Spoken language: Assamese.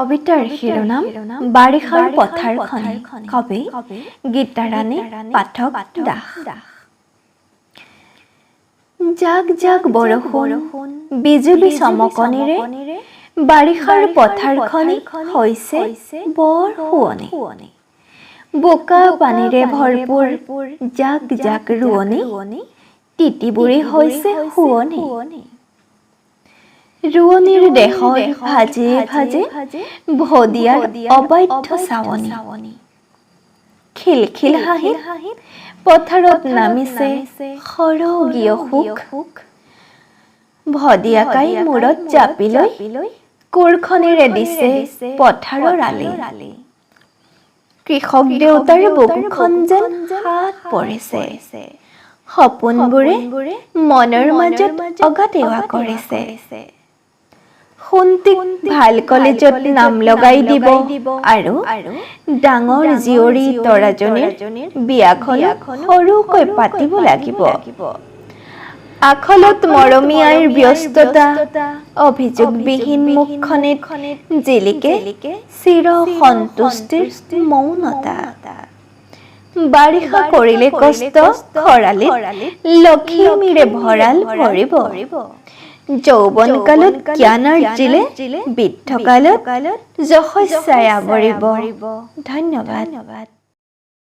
কবিতাৰ শিৰোনাম বাৰিষাৰ পথাৰখনি। কবি গীতাৰাণী পাঠক দাস। জাক জাক বৰষুণ বিজুলী চমকনিৰে বাৰিষাৰ পথাৰখনি হৈছে বৰ শুৱনি। বোকা পানীৰে ভৰপূৰ জাক জাক ৰোৱনী, তিতিবুৰি হৈছে শুৱনি। ৰোৱনীৰ দেহৰ ভাজে ভাজে ভদিয়াৰ অবাধ্য চাৱনি। খিলখিল হাঁহিত পথাৰত নামিছে সৰগীয় সুখ। ভদিয়াকাই মূৰত জাপি লৈ কোৰখনেৰে দিছে পথাৰৰ আলি। কৃষক দেউতাৰ বুকুখন যেন হাত পৰিছে, সপোনবোৰে মনৰ মাজত অগাটেৱা কৰিছে। সোণটিক ভাল কলেজত নাম লগাই দিব আৰু ডাঙৰ জীয়ৰী তৰাজনীৰ বিয়াখন সৰুকৈ পাতিব লাগিব। আখলত মৰমী আইৰ ব্যস্ততা, অভিযোগবিহীন মুখখনিত জিলিকে চিৰ সন্তুষ্টিৰ মৌনতা। বাৰিষা কৰিলে কষ্ট, খৰালিত লখিমীৰে ভঁৰাল ভৰিব। যৌৱন কালত জ্ঞান আৰ্জিলে বৃদ্ধকালত যশস্যাই আৱৰিব। ধন্যবাদ।